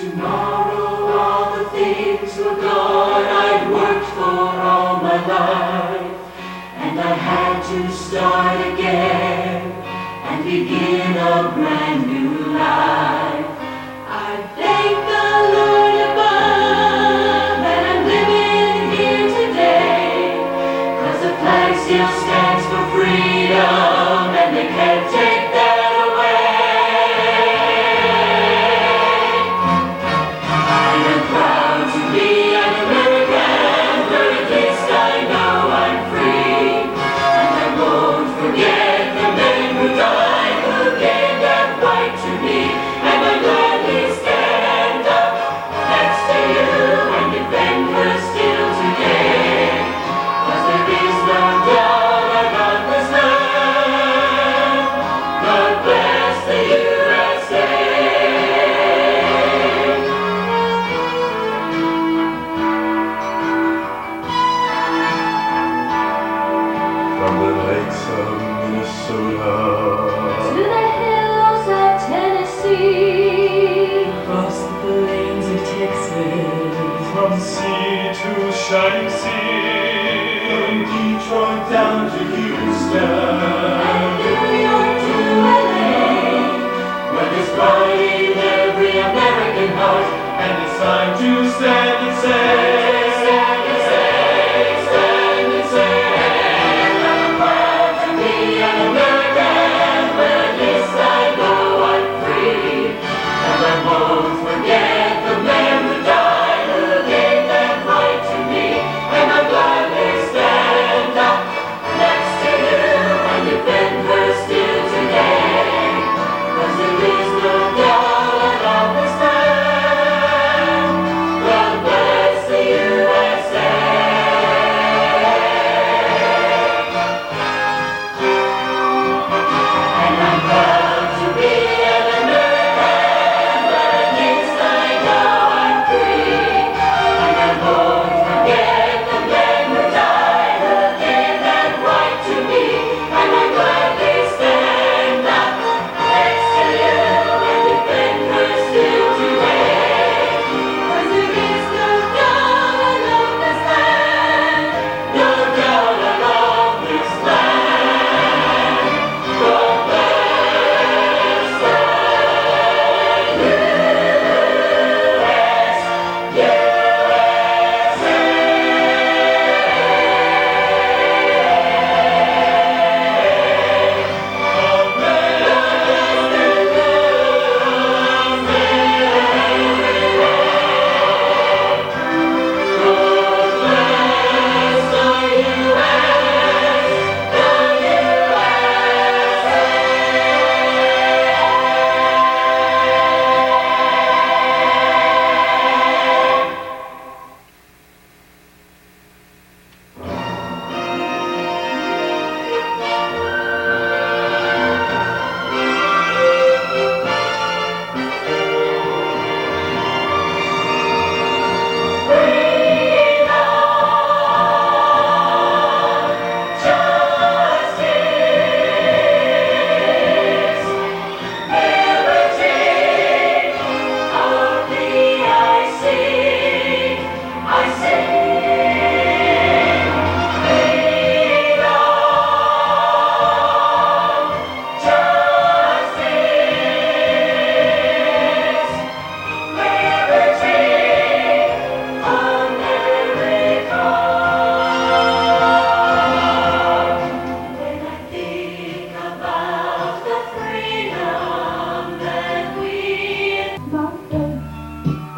Tomorrow all the things were gone I'd worked for all my life, and I had to start again and begin a brand new life. I thank the Lord above that I'm living here today, 'cause the flag still stands for freedom and they can't take that away. And I'm proud to be an American, where at least I know I'm free. And I won't forget the men who died, who gave that right to me. And I gladly stand up next to you and defend her still today. 'Cause there is no doubt I love this land. God bless the USA. From the lakes of Minnesota To the hills of Tennessee, Across the plains of Texas, from sea to shining sea, from Detroit down to Houston, and New York to LA, where there's pride in every American heart, and it's time to stand and say, stand and say, stand and say, I'm proud to be an American, where at least I know I'm free. And I won't forget the men who died, who gave that right to me. And I'll gladly stand up next to you and defend her still today. 'Cause there is no doubt I love this land. God bless the USA. And I'm proud to be an American, where at least I know I'm free. And I won't forget the men who died, who gave that right to me. And I gladly stand up next to you and defend her still today. 'Cause there is no doubt I love this land. No doubt I love this land. God bless the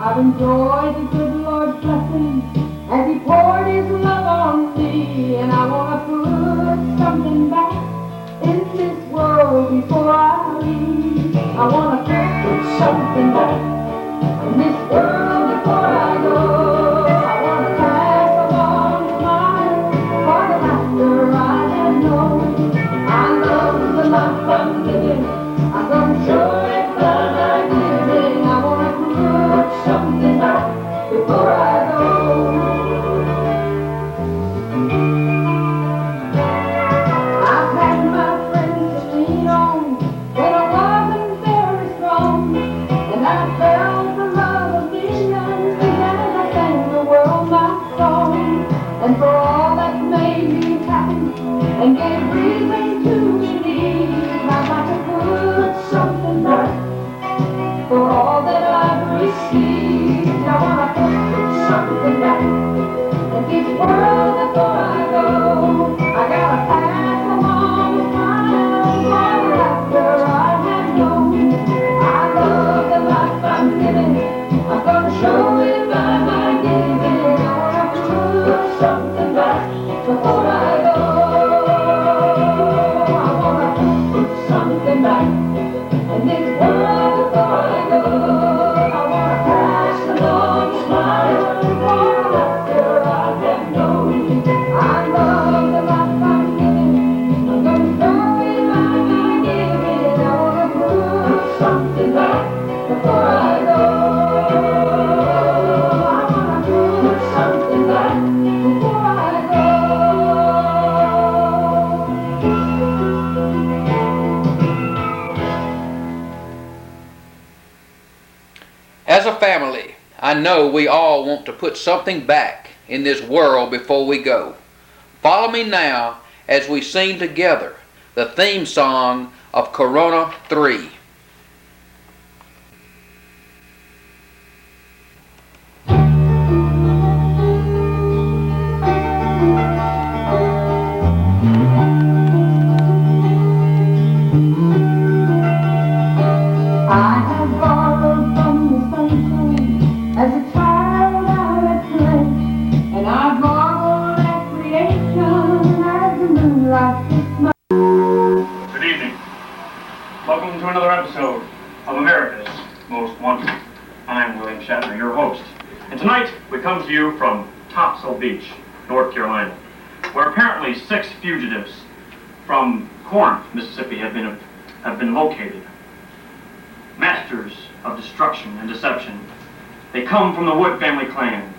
I've enjoyed the good Lord's blessings as He poured His love on me, and I want to put something back in this world before I leave. I want to put something back in this world before I go. I want to pass along His mind for the master I have known. I love the life I'm living. I'm going to show it by my giving. I want to put something back before I go. I've had my friends to lean on when I wasn't very strong, and I felt the love As a family, I know we all want to put something back in this world before we go. Follow me now as we sing together the theme song of Corona 3. I have borrowed from the sunshine as a child out at play, and I borrowed at creation as the moonlight kissed my. Good evening. Welcome to another episode of America's Most Wanted. I'm William Shatner, your host. And tonight we come to you from Topsail Beach, North Carolina, where apparently 6 fugitives from Corinth, Mississippi have been located. Masters of destruction and deception. They come from the Wood family clan,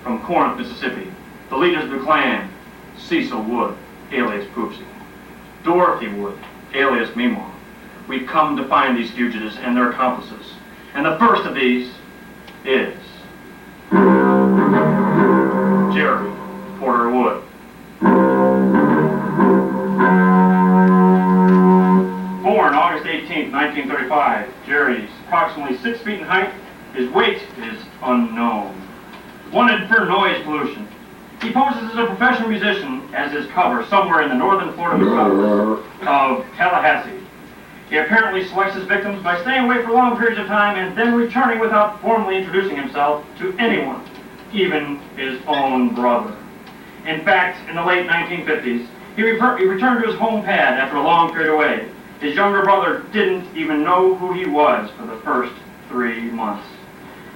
from Corinth, Mississippi. The leaders of the clan, Cecil Wood, alias Poopsie, Dorothy Wood, alias Meemaw. We've come to find these fugitives and their accomplices. And the first of these is Jerry Porter Wood. Born August 18, 1935, Jerry is approximately 6 feet in height. His weight is unknown. Wanted for noise pollution. He poses as a professional musician as his cover somewhere in the northern Florida metropolis of Tallahassee. He apparently selects his victims by staying away for long periods of time and then returning without formally introducing himself to anyone, even his own brother. In fact, in the late 1950s, he returned to his home pad after a long period away. His younger brother didn't even know who he was for the first 3 months.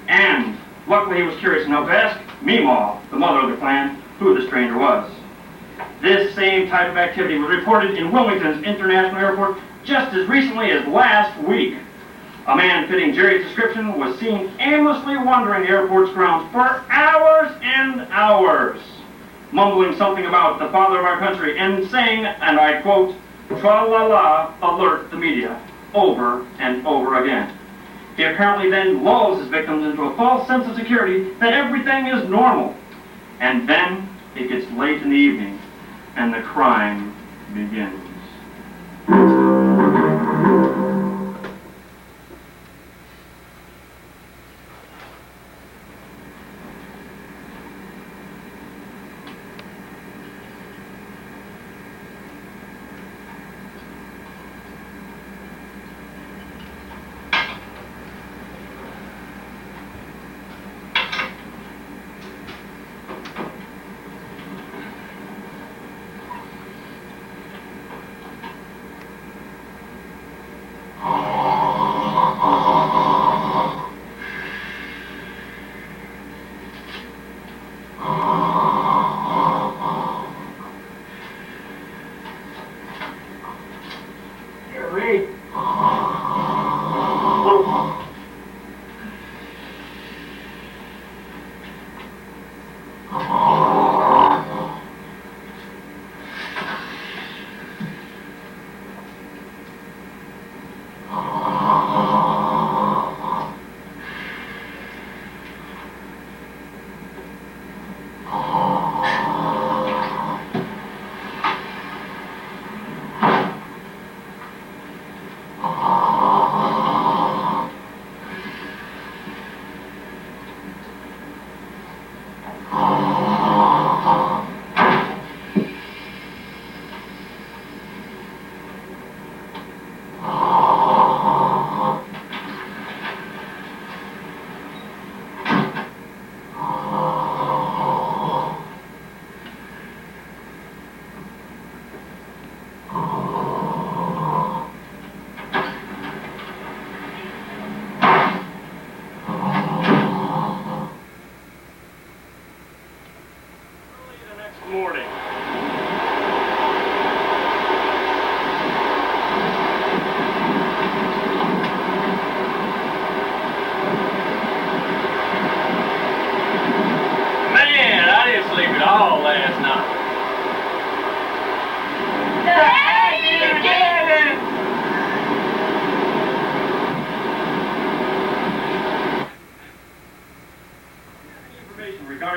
And luckily he was curious enough to ask Meemaw, the mother of the clan, who the stranger was. This same type of activity was reported in Wilmington's International Airport just as recently as last week. A man fitting Jerry's description was seen aimlessly wandering the airport's grounds for hours and hours, mumbling something about the father of our country and saying, and I quote, "Tra-la-la, alert the media," over and over again. He apparently then lulls his victims into a false sense of security that everything is normal. And then it gets late in the evening and the crime begins.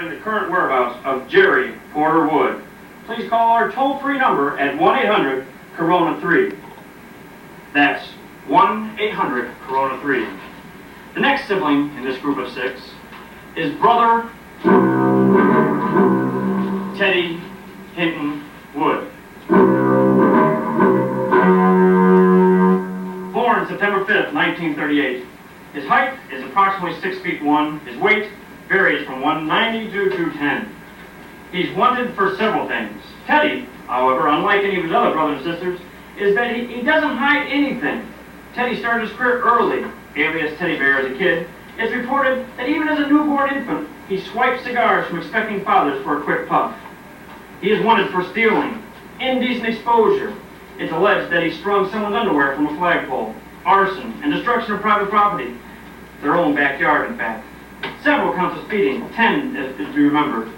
find the current whereabouts of Jerry Porter Wood, please call our toll-free number at 1-800-CORONA-3. That's 1-800-CORONA-3. The next sibling in this group of 6 is brother Teddy Hinton Wood. Born September 5th, 1938. His height is approximately 6 feet 1. His weight varies from 190 to 210. He's wanted for several things. Teddy, however, unlike any of his other brothers and sisters, is that he doesn't hide anything. Teddy started his career early, alias Teddy Bear as a kid. It's reported that even as a newborn infant, he swiped cigars from expecting fathers for a quick puff. He is wanted for stealing, indecent exposure. It's alleged that he strung someone's underwear from a flagpole, arson, and destruction of private property. Their own backyard, in fact. Several counts of speeding, 10 as to be remembered.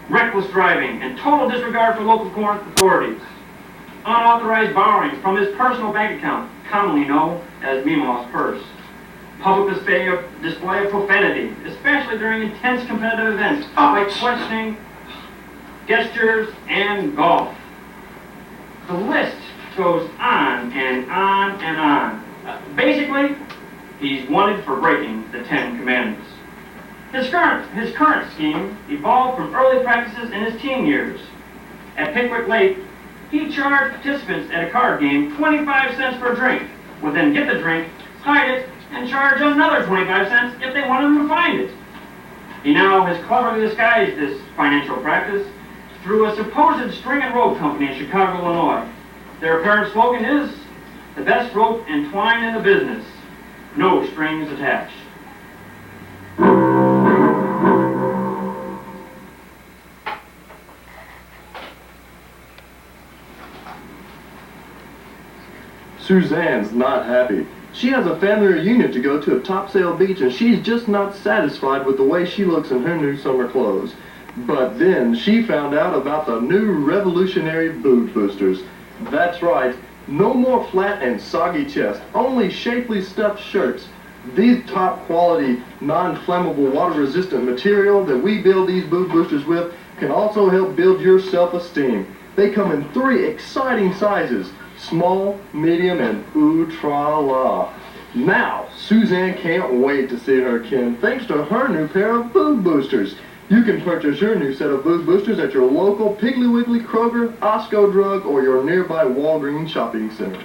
Reckless driving, and total disregard for local court authorities. Unauthorized borrowings from his personal bank account, commonly known as Meemaw's purse. Public display of profanity, especially during intense competitive events like questioning, gestures, and golf. The list goes on and on and on. Basically, he's wanted for breaking the 10 Commandments. His current scheme evolved from early practices in his teen years. At Pickwick Lake, he charged participants at a card game 25 cents for a drink, would then get the drink, hide it, and charge another 25 cents if they wanted him to find it. He now has cleverly disguised this financial practice through a supposed string and rope company in Chicago, Illinois. Their apparent slogan is, "The best rope and twine in the business. No strings attached." Suzanne's not happy. She has a family reunion to go to at Topsail Beach, and she's just not satisfied with the way she looks in her new summer clothes. But then she found out about the new revolutionary boob boosters. That's right, no more flat and soggy chest, only shapely stuffed shirts. These top quality, non-flammable, water-resistant material that we build these boob boosters with can also help build your self-esteem. They come in 3 exciting sizes: small, medium, and ooh-tra-la. Now, Suzanne can't wait to see her kin thanks to her new pair of boob boosters. You can purchase your new set of boob boosters at your local Piggly Wiggly, Kroger, Osco Drug, or your nearby Walgreens shopping center.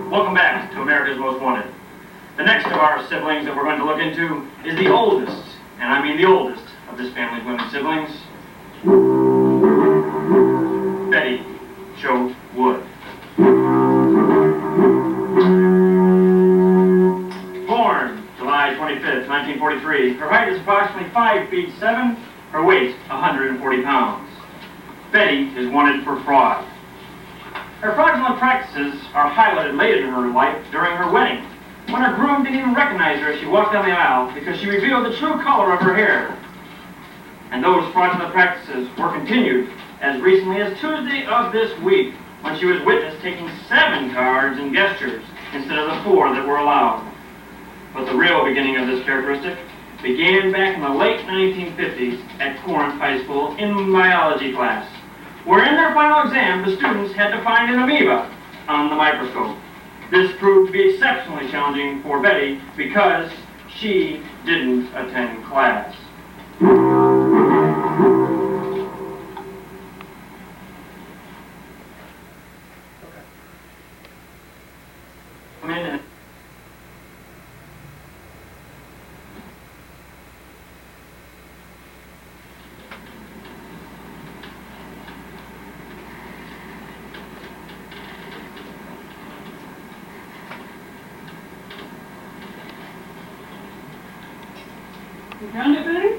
Welcome back to America's Most Wanted. The next of our siblings that we're going to look into is the oldest, and I mean the oldest, of this family's women siblings, Betty Jo Wood. Born July 25th, 1943, her height is approximately 5 feet 7, her weight 140 pounds. Betty is wanted for fraud. Her fraudulent practices are highlighted later in her life during her wedding, when her groom didn't even recognize her as she walked down the aisle because she revealed the true color of her hair. And those fraudulent practices were continued as recently as Tuesday of this week, when she was witnessed taking 7 cards and gestures instead of the 4 that were allowed. But the real beginning of this characteristic began back in the late 1950s at Corinth High School in biology class, where in their final exam the students had to find an amoeba on the microscope. This proved to be exceptionally challenging for Betty because she didn't attend class. Come in and You found it, Betty?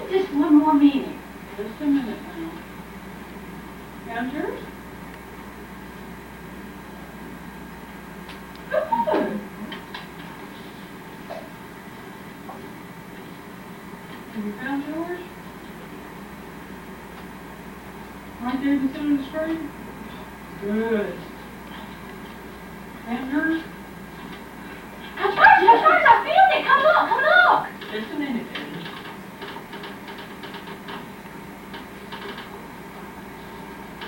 Just one more minute. Just a minute now. Found yours? Good. Have you found yours? Right there in the center of the screen? Good. And yours? That's right, I found it. Come look. Just a minute, baby.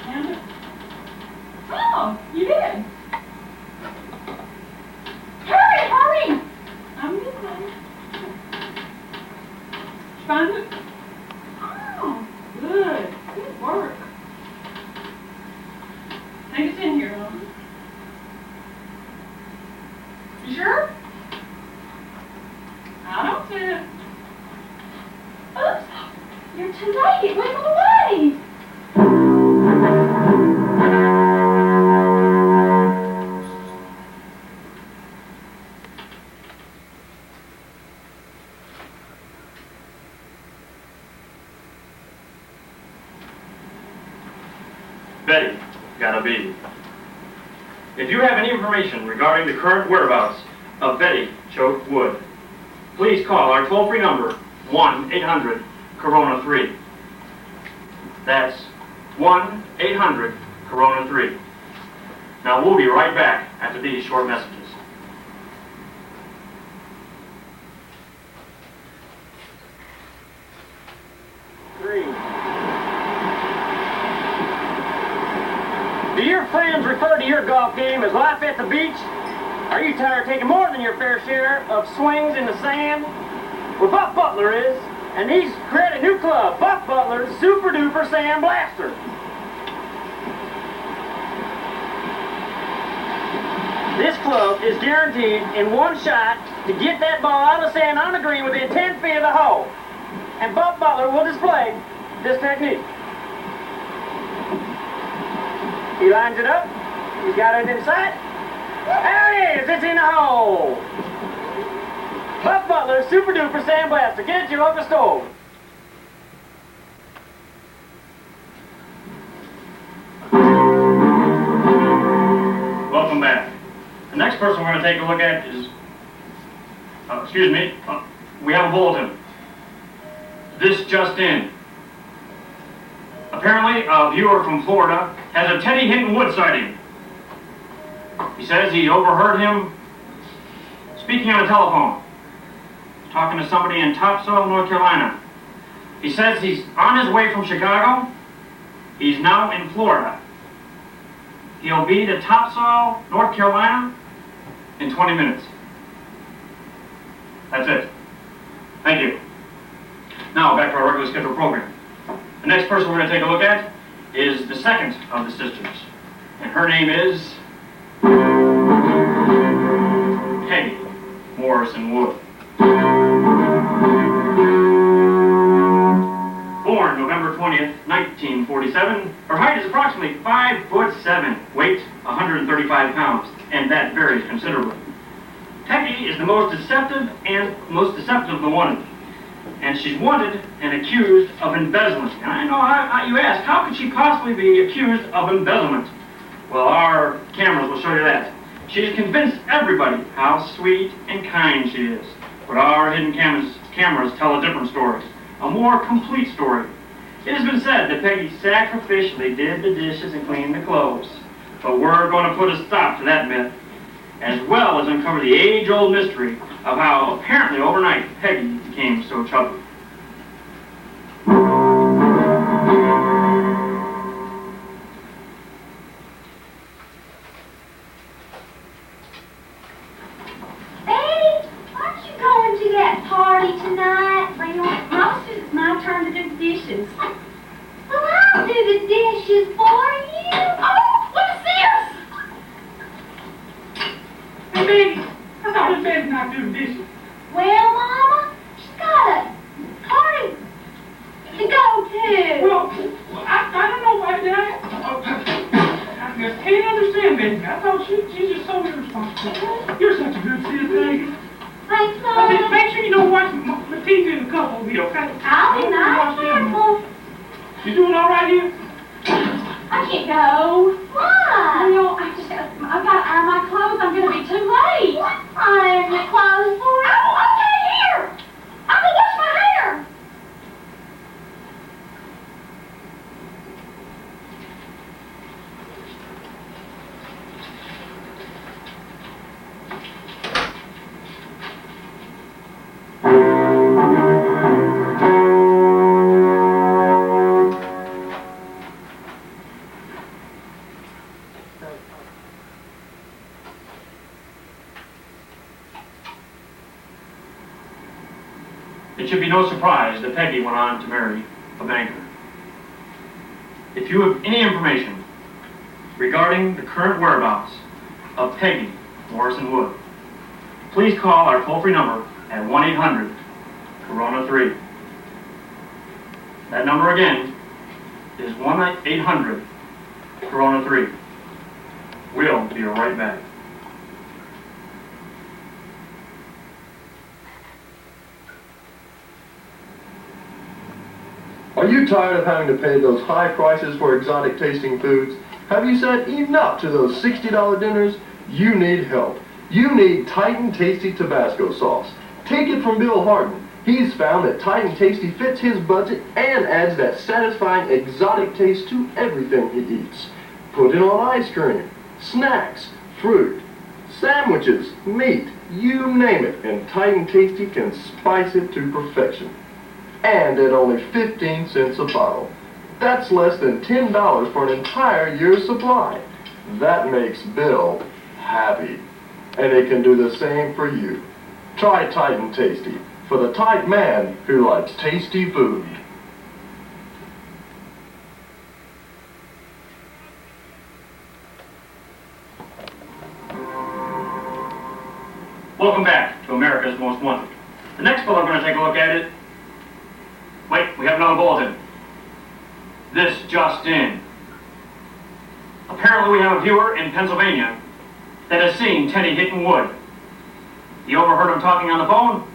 Found it? Oh, you did. Hurry. I'm listening. Find it? Oh, Good. Good work. I think it's in here, huh? You sure? I don't see it. oops. You're too late. It went away. Betty, gotta be. If you have any information regarding the current whereabouts of Betty Choate Wood, please call our toll-free number, 1-800-CORONA-3. That's 1-800-CORONA-3. Now we'll be right back after these short messages. Do your friends refer to your golf game as life at the beach? Are you tired of taking more than your fair share of swings in the sand? Well, Buck Butler is, and he's created a new club, Buck Butler's Super Duper Sand Blaster. This club is guaranteed in one shot to get that ball out of the sand on the green within 10 feet of the hole. And Buck Butler will display this technique. He lines it up. He's got it in sight. There it is. It's in the hole. Buck Butler's Super Duper Sand Blaster. Get it at your local store. Welcome back. The next person we're going to take a look at is, we have a bulletin. This just in. Apparently, a viewer from Florida has a Teddy Hinton Wood sighting. He says he overheard him speaking on a telephone, talking to somebody in Topsail, North Carolina. He says he's on his way from Chicago. He's now in Florida. He'll be to Topsail, North Carolina in 20 minutes. That's it. Thank you. Now, back to our regular scheduled program. The next person we're going to take a look at is the second of the sisters. And her name is Peggy Morrison Wood. Born November 20th, 1947, her height is approximately 5'7", weight 135 pounds, and that varies considerably. Peggy is the most deceptive of the wanted. And she's wanted and accused of embezzlement. And I know you ask, how could she possibly be accused of embezzlement? Well, our cameras will show you that. She's convinced everybody how sweet and kind she is. But our hidden cameras tell a different story, a more complete story. It has been said that Peggy sacrificially did the dishes and cleaned the clothes. But we're going to put a stop to that myth, as well as uncover the age-old mystery of how apparently overnight Peggy became so chubby. Betty, aren't you going to that party tonight? Well, Mama says it's my turn to do the dishes. Well, I'll do the dishes for you. Oh, what's this? Hey, baby, I thought it better not do the dishes. Well, Mama, she's got a party to go to. Well, I don't know why that. I just can't understand, baby. I thought she's just so irresponsible. You're such a good sis, baby. Thanks, I Mama. said, make sure you don't watch the TV in a couple of you, okay? I'll be Don't nice watch them. careful. You doing all right here? I can't go. Why? Well, I've got to iron my clothes. I'm going to be too late. What iron your clothes for? Oh, okay, here. I'm gonna wash my hair. It should be no surprise that Peggy went on to marry a banker. If you have any information regarding the current whereabouts of Peggy Morrison Wood, please call our toll-free number at 1-800-CORONA-3. That number again is 1-800-CORONA-3. We'll be right back. Are you tired of having to pay those high prices for exotic tasting foods? Have you said enough to those $60 dinners? You need help. You need Titan Tasty Tabasco sauce. Take it from Bill Harden. He's found that Titan Tasty fits his budget and adds that satisfying exotic taste to everything he eats. Put it on ice cream, snacks, fruit, sandwiches, meat, you name it, and Titan Tasty can spice it to perfection. And at only 15 cents a bottle. That's less than $10 for an entire year's supply. That makes Bill happy. And it can do the same for you. Try Titan Tasty for the tight man who likes tasty food. Welcome back to America's Most Wanted. The next bill I'm going to take a look at it. Wait, we have another bulletin. This just in. Apparently we have a viewer in Pennsylvania that has seen Teddy hitting Wood. He overheard him talking on the phone,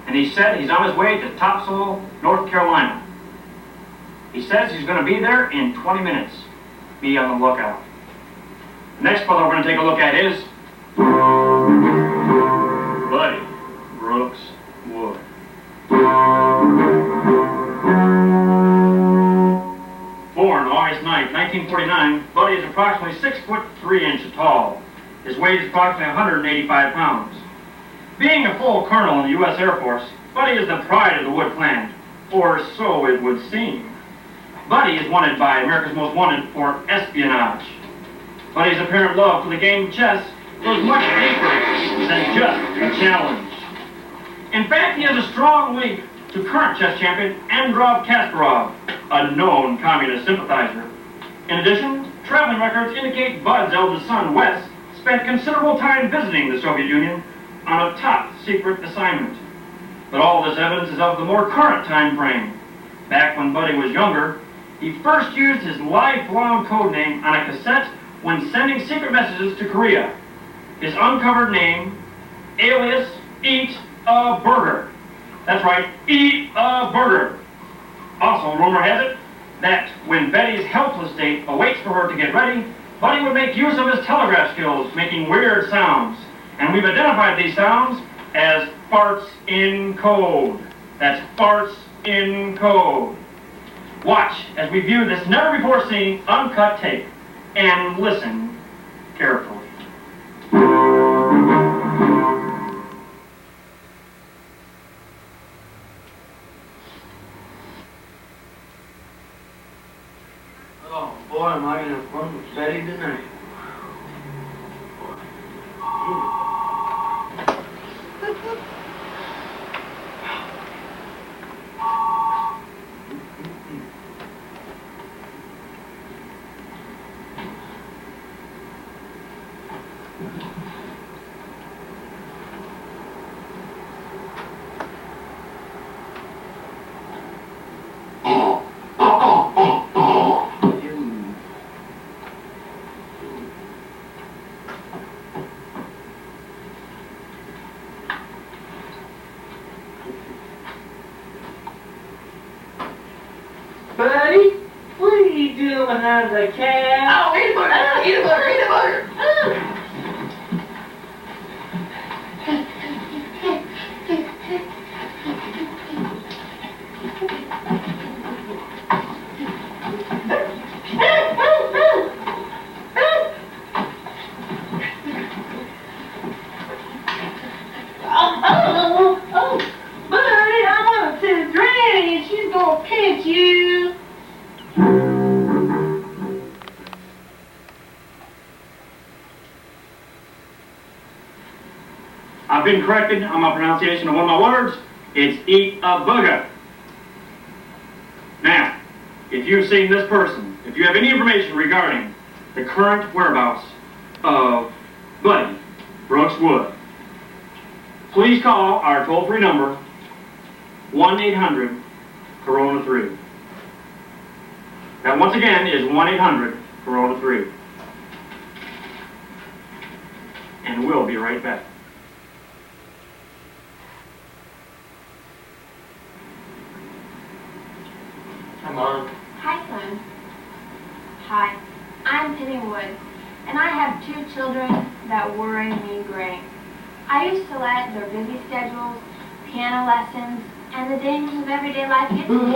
and he said he's on his way to Topsail, North Carolina. He says he's going to be there in 20 minutes. Be on the lookout. The next fellow we're going to take a look at is Buddy Brooks Wood. Born August 9, 1949, Buddy is approximately 6 foot 3 inches tall. His weight is approximately 185 pounds. Being a full colonel in the U.S. Air Force, Buddy is the pride of the Wood clan, or so it would seem. Buddy is wanted by America's Most Wanted for espionage. Buddy's apparent love for the game of chess goes much deeper than just a challenge. In fact, he has a strong link to current chess champion Androv Kasparov, a known communist sympathizer. In addition, traveling records indicate Bud's eldest son, Wes, spent considerable time visiting the Soviet Union on a top secret assignment. But all this evidence is of the more current time frame. Back when Buddy was younger, he first used his lifelong code name on a cassette when sending secret messages to Korea. His uncovered name, alias Eat a Burger. That's right, Eat a Burger. Also, rumor has it that when Betty's helpless date awaits for her to get ready, Buddy would make use of his telegraph skills, making weird sounds. And we've identified these sounds as farts in code. That's farts in code. Watch as we view this never-before-seen uncut tape and listen carefully. Oh boy, am I gonna have fun with Betty tonight. Buddy, what are you doing behind the cab? Oh, eat a burger, eat a burger, eat a burger. Oh, buddy, I'm gonna send Granny and she's gonna pinch you. I've been corrected on my pronunciation of one of my words. It's eat a booger. Now, if you've seen this person, if you have any information regarding the current whereabouts of Buddy Brooks Wood, please call our toll-free number, 1-800-CORONA-3. That once again is 1-800-CORONA-3. And we'll be right back. Come on. Hi, son. Hi, I'm Penny Wood, and I have 2 children that worry me great. I used to let their busy schedules, piano lessons, and the dangers of everyday life get to me.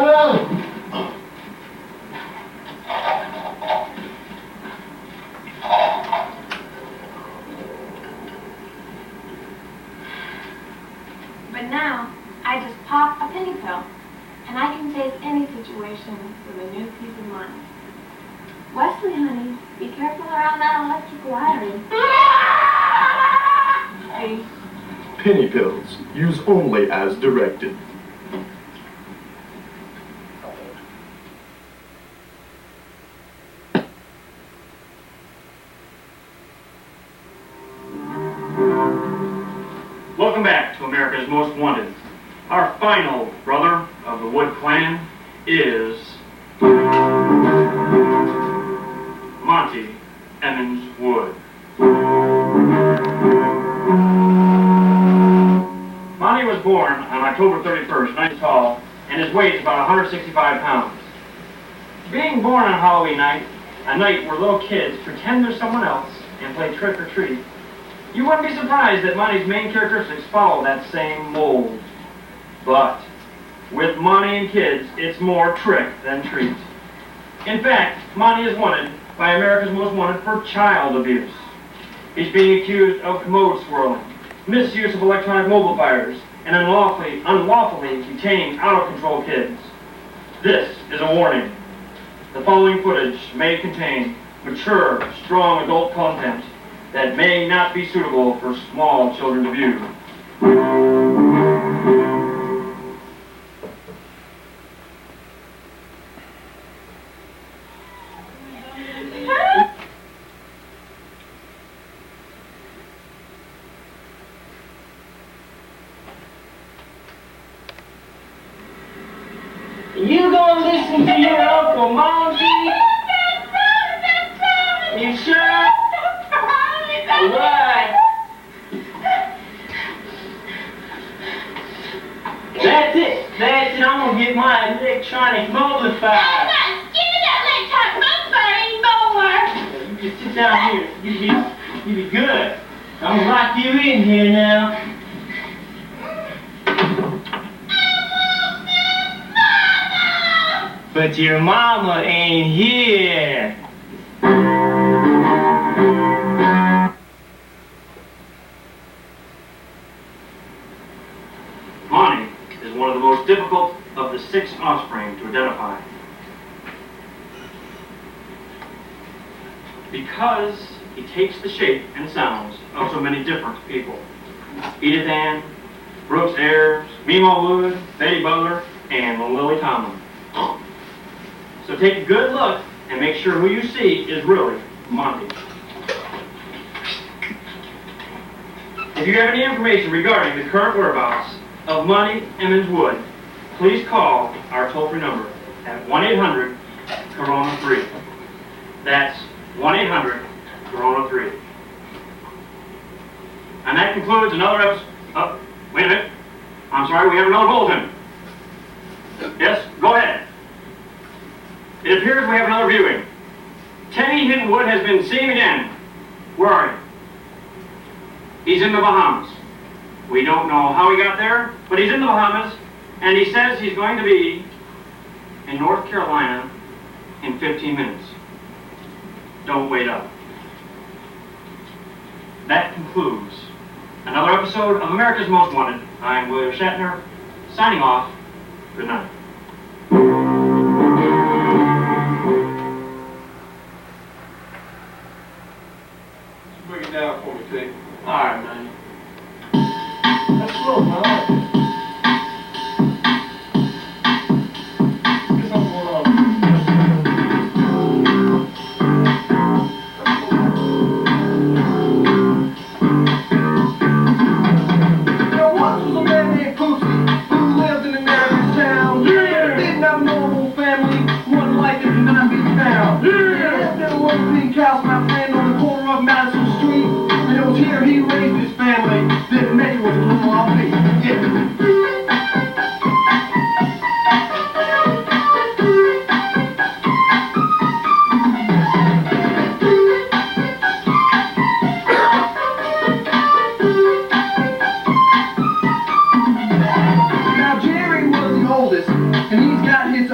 But now, I just pop a penny pill, and I can face any situation with a new peace of mind. Wesley, honey, be careful around that electric wiring. Hey. Penny pills. Use only as directed. Welcome back to America's Most Wanted. Our final brother of the Wood clan is Monty Emmons Wood. Monty was born on October 31st, 9 tall, and his weight is about 165 pounds. Being born on Halloween night, a night where little kids pretend they're someone else and play trick or treat, you wouldn't be surprised that Monty's main characteristics follow that same mold. But with Monty and kids, it's more trick than treat. In fact, Monty is wanted by America's Most Wanted for child abuse. He's being accused of commode swirling, misuse of electronic mobilifiers, and unlawfully detaining out-of-control kids. This is a warning. The following footage may contain mature, strong adult content that may not be suitable for small children to view. You gonna listen to your Uncle Monty? You sure? Alright. That's it. I'm gonna get my electronic mobilifier. I'm not scared of that electronic mobilifier anymore. You just sit down here. You be good. I'm gonna lock you in here now. But your mama ain't here. Monty is one of the most difficult of the 6 offspring to identify. Because he takes the shape and sounds of so many different people. Edith Ann, Brooks Ayers, Mimo Wood, Betty Butler, and Lily Tomlin. So take a good look and make sure who you see is really Monty. If you have any information regarding the current whereabouts of Monty Emmons Wood, please call our toll-free number at 1-800-CORONA-3. That's 1-800-CORONA-3. And that concludes another episode. Oh, wait a minute. I'm sorry, we have another bulletin. Yes, go ahead. It appears we have another viewing. Teddy Hittenwood has been seen again. Where are you? He's in the Bahamas. We don't know how he got there, but he's in the Bahamas, and he says he's going to be in North Carolina in 15 minutes. Don't wait up. That concludes another episode of America's Most Wanted. I'm William Shatner, signing off. Good night. Break it down for me, Tate. Alright, man. That's cool, man.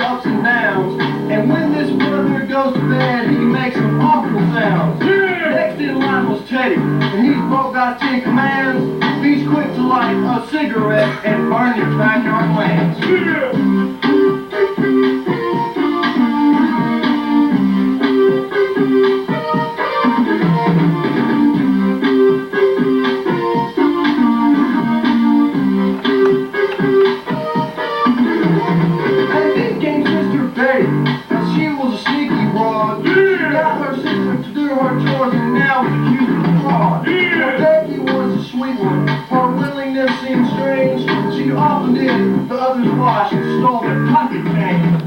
ups and downs. And when this brother goes to bed, he makes some awful sounds. Next in line was Teddy, and he's both got 10 commands. He's quick to light a cigarette and burn his backyard plants. She often did the others wash and stole their pocket change.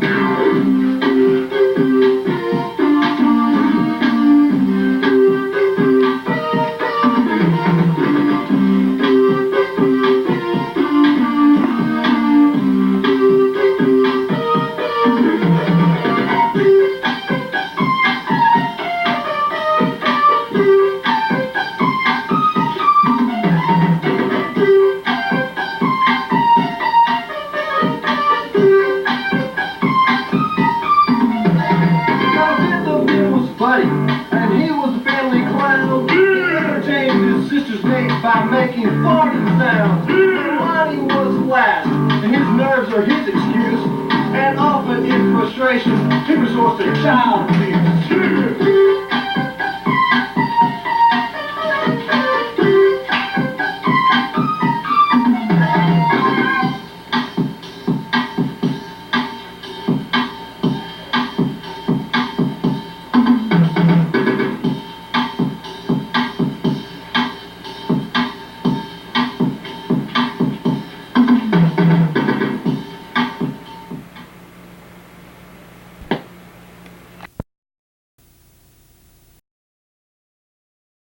And he was a family clown. He entertained his sister's mates by making farting sounds. Lonnie was last, and his nerves are his excuse. And often in frustration, he resorts to child abuse.